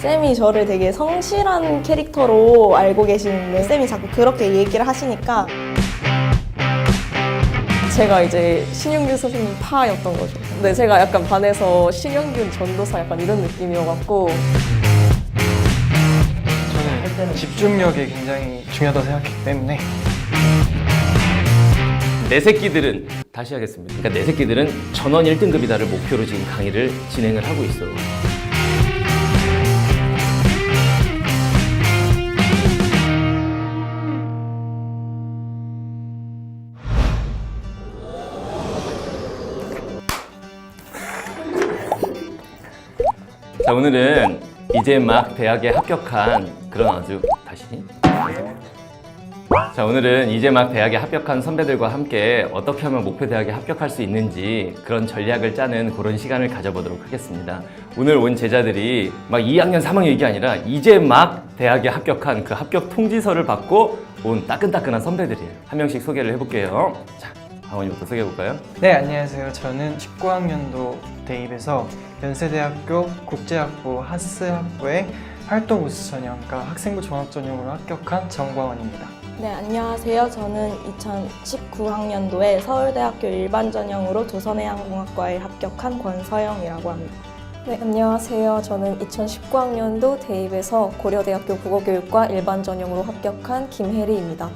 쌤이 저를 되게 성실한 캐릭터로 알고 계시는데 쌤이 자꾸 그렇게 얘기를 하시니까 제가 이제 신윤균 선생님 파였던 거죠. 근데 제가 약간 반해서 신윤균 전도사 약간 이런 느낌이어갖고 저는 집중력이 굉장히 중요하다고 생각했기 때문에 내 새끼들은 다시 하겠습니다. 그러니까 내 새끼들은 전원 1등급이다를 목표로 지금 강의를 진행을 하고 있어. 자, 오늘은 이제 막 대학에 합격한 그런 아주 자, 오늘은 이제 막 대학에 합격한 선배들과 함께 어떻게 하면 목표 대학에 합격할 수 있는지 그런 전략을 짜는 그런 시간을 가져보도록 하겠습니다. 오늘 온 제자들이 막 2학년, 3학년 이게 아니라 이제 막 대학에 합격한 그 합격 통지서를 받고 온 따끈따끈한 선배들이에요. 한 명씩 소개를 해볼게요. 자, 강원이부터 소개해볼까요? 네, 안녕하세요. 저는 19학년도 대입에서 연세대학교 국제학부 하스학부의 활동 우수 전형과 학생부 종합 전형으로 합격한 정광원입니다. 네, 안녕하세요. 저는 2019학년도에 서울대학교 일반 전형으로 조선해양공학과에 합격한 권서영이라고 합니다. 네, 안녕하세요. 저는 2019학년도 대입에서 고려대학교 국어교육과 일반 전형으로 합격한 김혜리입니다.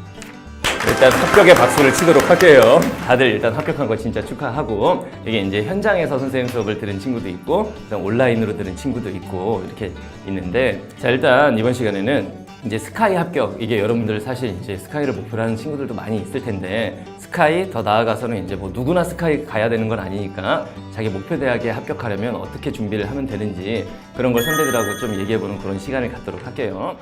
일단 합격의 박수를 치도록 할게요. 다들 일단 합격한 거 진짜 축하하고, 이게 이제 현장에서 선생님 수업을 들은 친구도 있고, 그다음 온라인으로 들은 친구도 있고 이렇게 있는데, 자, 일단 이번 시간에는 이제 스카이 합격, 이게 여러분들 사실 이제 스카이를 목표로 하는 친구들도 많이 있을 텐데, 스카이 더 나아가서는 이제 뭐 누구나 스카이 가야 되는 건 아니니까 자기 목표 대학에 합격하려면 어떻게 준비를 하면 되는지 그런 걸 선배들하고 좀 얘기해보는 그런 시간을 갖도록 할게요.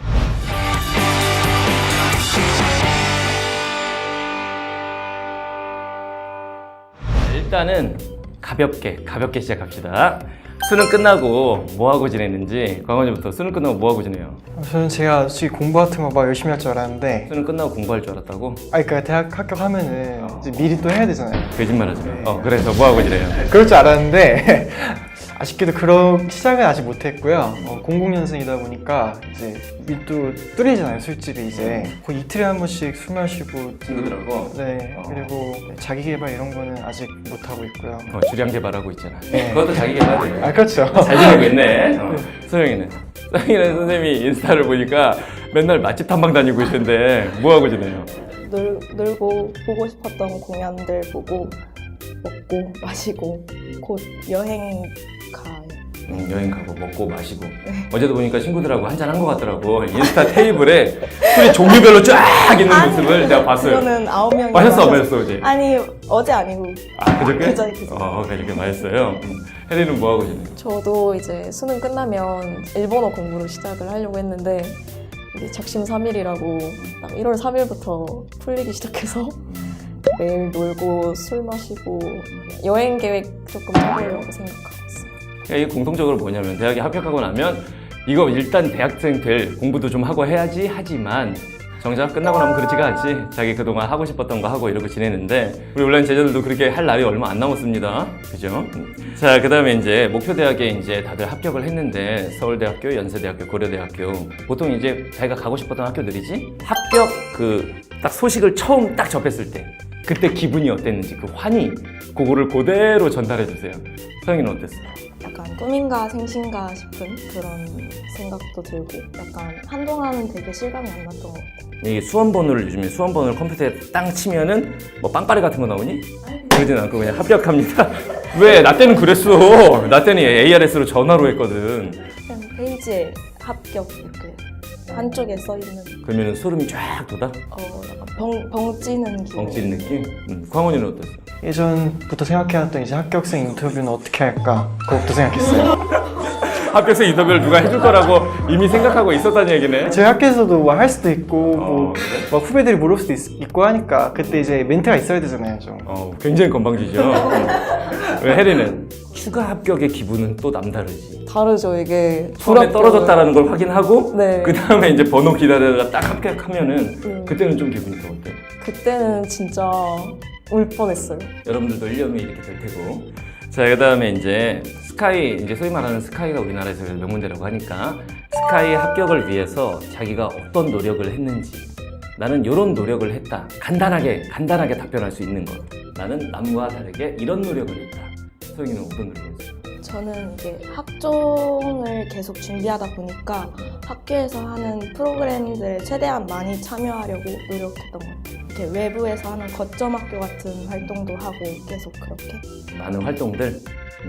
일단은 가볍게 시작합시다. 수능 끝나고 뭐하고 지냈는지, 광원이부터 수능 끝나고 뭐하고 지내요? 저는 제가 솔직히 공부 같은 거 막 열심히 할 줄 알았는데 수능 끝나고 공부할 줄 알았다고? 그러니까 대학 합격하면은 이제 미리 또 해야 되잖아요. 거짓말하지 마. 그래서 뭐하고 지내요? 그럴 줄 알았는데 아쉽게도 그런 시작은 아직 못했고요. 00년생이다 보니까 이제 밑도 뚫리잖아요. 술집이 이제 거의 이틀에 한 번씩 술 마시고 친구들하고? 네, 그리고 자기 개발 이런 거는 아직 못 하고 있고요. 주량 개발하고 있잖아. 네. 그것도 자기 개발이에요. 그렇죠. 잘 지내고 있네. 소영이는? 소영이는 선생님이 인스타를 보니까 맨날 맛집 탐방 다니고 있는데 뭐하고 지내요? 놀고 보고 싶었던 공연들 보고 먹고 마시고 곧 여행 가요. 여행 가고 먹고 마시고. 어제도 보니까 친구들하고 한잔 한 것 같더라고. 인스타 테이블에 술이 종류별로 쫙 있는 모습을 내가 봤어요. 그거는 9명이 마셨어, 안 마셨어, 어제? 아니, 어제 아니고 그저께? 그저께. 그저께 마셨어요. 혜리는 뭐하고 지내요? 저도 이제 수능 끝나면 일본어 공부를 시작을 하려고 했는데 이게 작심삼일이라고 딱 1월 3일부터 풀리기 시작해서 매일 놀고 술 마시고 여행 계획 조금 짜보려고 생각하고 있어요. 이게 공통적으로 뭐냐면 대학에 합격하고 나면 이거 일단 대학생 될 공부도 좀 하고 해야지 하지만 정작 끝나고 나면 그렇지가 않지. 자기 그동안 하고 싶었던 거 하고 이러고 지내는데 우리 온라인 제자들도 그렇게 할 날이 얼마 안 남았습니다. 그죠? 자, 그 다음에 이제 목표 대학에 이제 다들 합격을 했는데 서울대학교, 연세대학교, 고려대학교 보통 이제 자기가 가고 싶었던 학교들이지 합격 딱 소식을 처음 딱 접했을 때 그때 기분이 어땠는지 그 환희 그거를 그대로 전달해 주세요. 서영이는 어땠어? 약간 꿈인가 생신가 싶은 그런 생각도 들고 약간 한동안은 되게 실감이 안 났던 것 같아요. 이게 수험번호를 요즘에 수험번호를 컴퓨터에 땅 치면은 뭐 빵빠레 같은 거 나오니? 그러진 않고 그냥 합격합니다. 왜? 나 때는 그랬어. 나 때는 ARS로 전화로 했거든. 그냥 페이지에 합격 이렇게 한쪽에 써 있는 그러면 소름이 쫙 돋아? 약간 벙찌는 기분. 벙찌는 느낌? 광원이는 어땠어? 예전부터 생각해왔던 이제 합격생 인터뷰는 어떻게 할까 그것부터 생각했어요. 합격생 인터뷰를 누가 해줄 거라고 이미 생각하고 있었다는 얘기네. 저희 학교에서도 뭐 할 수도 있고 뭐 그래? 막 후배들이 물을 수도 있고 하니까 그때 이제 멘트가 있어야 되잖아요 좀. 굉장히 건방지죠. 왜 혜리는? 추가 합격의 기분은 또 남다르지. 다르죠, 이게. 처음에 떨어졌다라는 걸 확인하고 네. 그 다음에 이제 번호 기다리다가 딱 합격하면은 그때는 좀 기분이 더 어때? 그때는 진짜 울 뻔했어요. 여러분들도 1년 후에 이렇게 될 테고. 자, 그 다음에 이제 스카이, 이제 소위 말하는 스카이가 우리나라에서 명문대라고 하니까 스카이 합격을 위해서 자기가 어떤 노력을 했는지, 나는 이런 노력을 했다. 간단하게 답변할 수 있는 것. 나는 남과 다르게 이런 노력을 했다. 소영이는 어떤 노력을 했어요? 저는 이제 학종을 계속 준비하다 보니까 학교에서 하는 프로그램들에 최대한 많이 참여하려고 노력했던 것 같아요. 이렇게 외부에서 하는 거점 학교 같은 활동도 하고 계속 그렇게. 많은 활동들,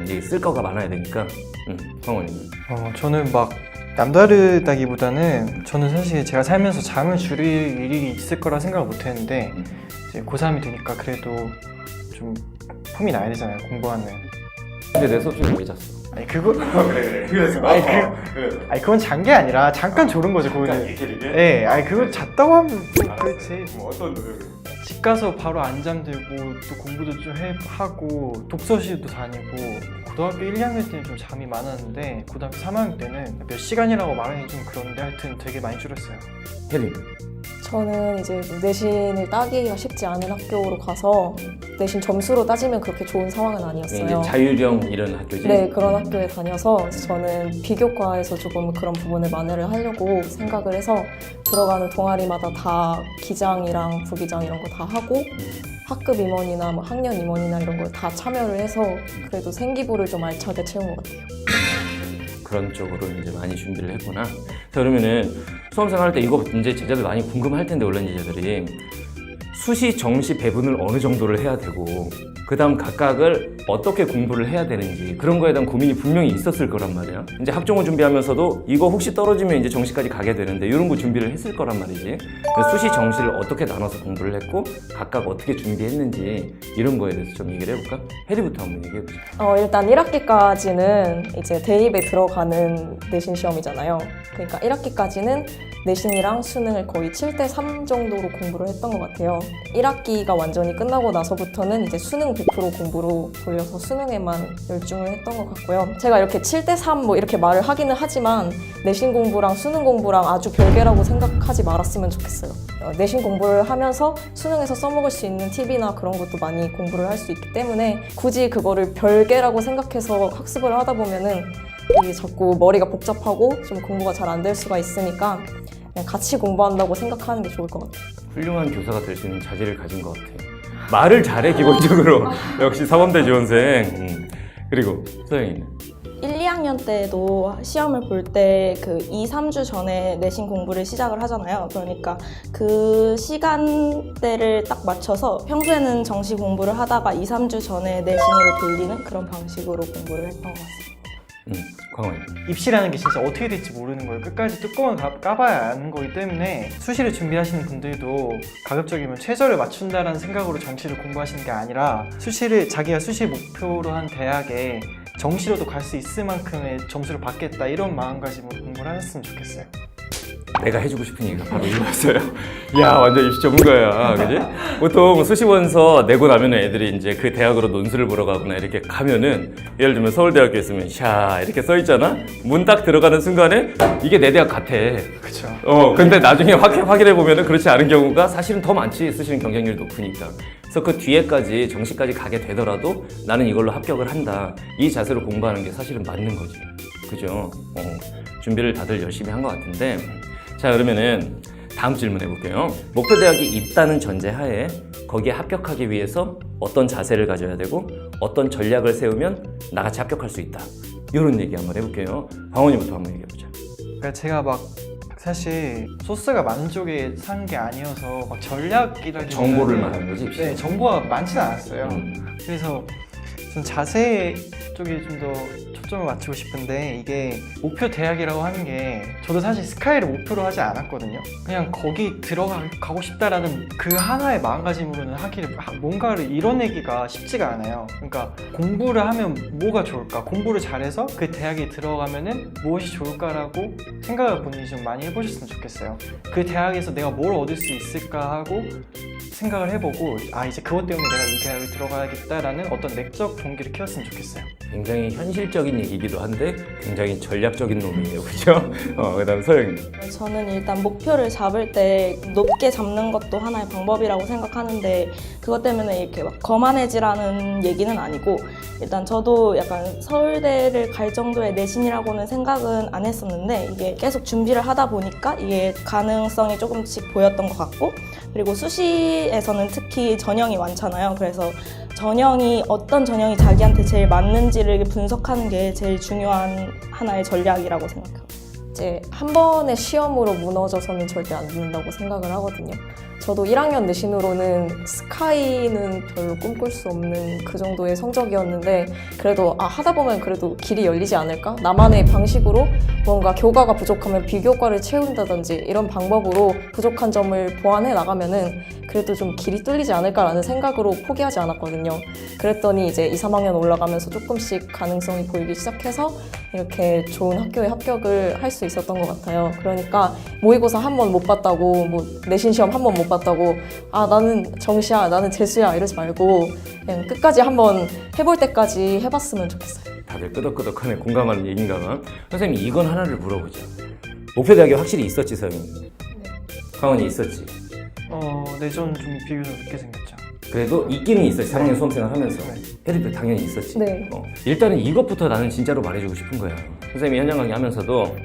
이제 쓸 거가 많아야 되니까. 황원이는? 저는 막 남다르다기보다는 저는 사실 제가 살면서 잠을 줄일 일이 있을 거라 생각을 못 했는데 이제 고3이 되니까 그래도 좀 폼이 나야 되잖아요, 공부하는. 근데 내 수업 시간에 왜 잤어? 아니 그거 그래. 그래서. 아니 그건 잔 게 아니라 잠깐 졸은 거죠, 그거는. 네, 아니 그거 잤다고 하면 그렇지. 뭐 어떤 노력을? 집 가서 바로 안 잠들고 또 공부도 좀 하고 독서실도 다니고. 고등학교 1, 2학년 때는 좀 잠이 많았는데 고등학교 3학년 때는 몇 시간이라고 말하기 좀 그런데 하여튼 되게 많이 줄였어요. 혜린. 저는 이제 내신을 따기가 쉽지 않은 학교로 가서 내신 점수로 따지면 그렇게 좋은 상황은 아니었어요. 이제 자율형 이런 학교지? 네, 그런 학교에 다녀서 저는 비교과에서 조금 그런 부분을 만회를 하려고 생각을 해서 들어가는 동아리마다 다 기장이랑 부기장 이런 거 다 하고 학급 임원이나 뭐 학년 임원이나 이런 걸 다 참여를 해서 그래도 생기부를 좀 알차게 채운 것 같아요. 그런 쪽으로 이제 많이 준비를 했구나. 자, 그러면은 수험생 할 때 이거 이제 제자들 많이 궁금할 텐데, 온라인 제자들이 수시, 정시 배분을 어느 정도를 해야 되고 그 다음 각각을 어떻게 공부를 해야 되는지 그런 거에 대한 고민이 분명히 있었을 거란 말이야. 이제 학종을 준비하면서도 이거 혹시 떨어지면 이제 정시까지 가게 되는데 이런 거 준비를 했을 거란 말이지. 수시, 정시를 어떻게 나눠서 공부를 했고 각각 어떻게 준비했는지 이런 거에 대해서 좀 얘기를 해볼까? 혜리부터 한번 얘기해보자. 일단 1학기까지는 이제 대입에 들어가는 내신 시험이잖아요. 그러니까 1학기까지는 내신이랑 수능을 거의 7대3 정도로 공부를 했던 것 같아요. 1학기가 완전히 끝나고 나서부터는 이제 수능 100% 공부로 돌려서 수능에만 열중을 했던 것 같고요. 제가 이렇게 7대3 뭐 이렇게 말을 하기는 하지만 내신 공부랑 수능 공부랑 아주 별개라고 생각하지 말았으면 좋겠어요. 내신 공부를 하면서 수능에서 써먹을 수 있는 팁이나 그런 것도 많이 공부를 할 수 있기 때문에 굳이 그거를 별개라고 생각해서 학습을 하다 보면은 이게 자꾸 머리가 복잡하고 좀 공부가 잘 안 될 수가 있으니까 그냥 같이 공부한다고 생각하는 게 좋을 것 같아요. 훌륭한 교사가 될 수 있는 자질을 가진 것 같아. 말을 잘해, 기본적으로. 역시 사범대 지원생. 그리고 소영이는? 1, 2학년 때도 시험을 볼 때 그 2, 3주 전에 내신 공부를 시작을 하잖아요. 그러니까 그 시간대를 딱 맞춰서 평소에는 정시 공부를 하다가 2, 3주 전에 내신으로 돌리는 그런 방식으로 공부를 했던 것 같습니다. 광원이. 입시라는 게 진짜 어떻게 될지 모르는 거예요. 끝까지 뚜껑을 까봐야 아는 거기 때문에 수시를 준비하시는 분들도 가급적이면 최저를 맞춘다라는 생각으로 정시를 공부하시는 게 아니라 자기가 수시 목표로 한 대학에 정시로도 갈 수 있을 만큼의 점수를 받겠다 이런 마음가짐으로 공부를 하셨으면 좋겠어요. 내가 해주고 싶은 얘기가 바로 이거였어요. 야, 완전 입시 전문가야, 그지? 보통 수시원서 내고 나면 애들이 이제 그 대학으로 논술을 보러 가거나 이렇게 가면은 예를 들면 서울대학교 있으면 샤 이렇게 써 있잖아. 문 딱 들어가는 순간에 이게 내 대학 같아. 그렇죠. 근데 나중에 확인해 보면은 그렇지 않은 경우가 사실은 더 많지. 수시는 경쟁률이 높으니까. 그래서 그 뒤에까지 정시까지 가게 되더라도 나는 이걸로 합격을 한다. 이 자세로 공부하는 게 사실은 맞는 거지. 그죠? 준비를 다들 열심히 한 것 같은데. 자, 그러면은 다음 질문 해볼게요. 목표 대학이 있다는 전제하에 거기에 합격하기 위해서 어떤 자세를 가져야 되고 어떤 전략을 세우면 나같이 합격할 수 있다. 이런 얘기 한번 해볼게요. 광원이부터 한번 얘기해보자. 그러니까 제가 막 사실 소스가 많은 쪽에 산 게 아니어서 막 전략이라기보다는 정보를 말하는 거지? 네, 정보가 많지는 않았어요. 그래서 전 자세 쪽에 좀 더 초점을 맞추고 싶은데 이게 목표 대학이라고 하는 게 저도 사실 스카이를 목표로 하지 않았거든요. 그냥 거기 들어가고 싶다라는 그 하나의 마음가짐으로는 뭔가를 이뤄내기가 쉽지가 않아요. 그러니까 공부를 하면 뭐가 좋을까? 공부를 잘해서 그 대학에 들어가면은 무엇이 좋을까라고 생각을 본인이 좀 많이 해보셨으면 좋겠어요. 그 대학에서 내가 뭘 얻을 수 있을까 하고 생각을 해보고 이제 그것 때문에 내가 이 대학을 들어가야겠다라는 어떤 내적 동기를 키웠으면 좋겠어요. 굉장히 현실적인 얘기이기도 한데 굉장히 전략적인 놈이에요, 그죠? 그다음 서영이. 저는 일단 목표를 잡을 때 높게 잡는 것도 하나의 방법이라고 생각하는데 그것 때문에 이렇게 막 거만해지라는 얘기는 아니고 일단 저도 약간 서울대를 갈 정도의 내신이라고는 생각은 안 했었는데 이게 계속 준비를 하다 보니까 이게 가능성이 조금씩 보였던 것 같고 그리고 수시에서는 특히 전형이 많잖아요. 그래서 어떤 전형이 자기한테 제일 맞는지를 분석하는 게 제일 중요한 하나의 전략이라고 생각해요. 이제 한 번의 시험으로 무너져서는 절대 안 된다고 생각을 하거든요. 저도 1학년 내신으로는 스카이는 별로 꿈꿀 수 없는 그 정도의 성적이었는데 그래도 하다 보면 그래도 길이 열리지 않을까? 나만의 방식으로 뭔가 교과가 부족하면 비교과를 채운다든지 이런 방법으로 부족한 점을 보완해 나가면은 그래도 좀 길이 뚫리지 않을까라는 생각으로 포기하지 않았거든요. 그랬더니 이제 2, 3학년 올라가면서 조금씩 가능성이 보이기 시작해서 이렇게 좋은 학교에 합격을 할 수 있었던 것 같아요. 그러니까 모의고사 한 번 못 봤다고 내신 시험 한 번 못 봤다고 나는 정시야 나는 재수야 이러지 말고 그냥 끝까지 한번 해볼 때까지 해봤으면 좋겠어요. 다들 끄덕끄덕하네. 공감하는 얘기인가 봐. 선생님 이건 하나를 물어보자. 목표대학이 확실히 있었지, 서영이? 강원이 있었지? 내전 좀 비교적 늦게 생겼죠. 그래도 있기는 있었지. 4학년 수험생활 하면서. 네. 애들도 당연히 있었지. 네. 일단은 이것부터 나는 진짜로 말해주고 싶은 거야. 선생님이 현장 강의 하면서도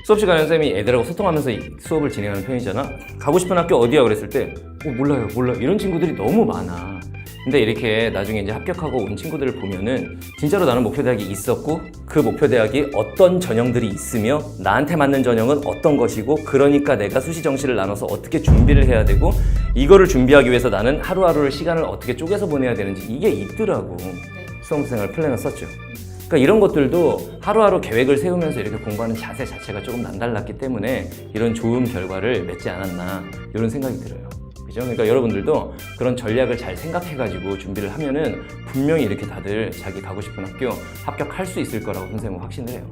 수업 시간에 선생님이 애들하고 소통하면서 수업을 진행하는 편이잖아. 가고 싶은 학교 어디야? 그랬을 때 몰라요. 이런 친구들이 너무 많아. 근데 이렇게 나중에 이제 합격하고 온 친구들을 보면은 진짜로 나는 목표대학이 있었고 그 목표대학이 어떤 전형들이 있으며 나한테 맞는 전형은 어떤 것이고 그러니까 내가 수시 정시를 나눠서 어떻게 준비를 해야 되고 이거를 준비하기 위해서 나는 하루하루를 시간을 어떻게 쪼개서 보내야 되는지 이게 있더라고. 수험생활 플래너 썼죠. 그러니까 이런 것들도 하루하루 계획을 세우면서 이렇게 공부하는 자세 자체가 조금 남달랐기 때문에 이런 좋은 결과를 맺지 않았나 이런 생각이 들어요. 그죠? 그러니까 여러분들도 그런 전략을 잘 생각해가지고 준비를 하면은 분명히 이렇게 다들 자기 가고 싶은 학교 합격할 수 있을 거라고 선생님은 확신을 해요.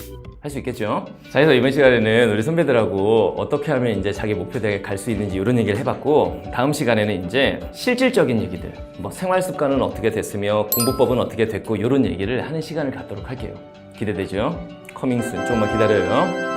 할 수 있겠죠? 자, 그래서 이번 시간에는 우리 선배들하고 어떻게 하면 이제 자기 목표대학에 갈 수 있는지 이런 얘기를 해봤고 다음 시간에는 이제 실질적인 얘기들 생활 습관은 어떻게 됐으며 공부법은 어떻게 됐고 이런 얘기를 하는 시간을 갖도록 할게요. 기대되죠? 커밍순 조금만 기다려요.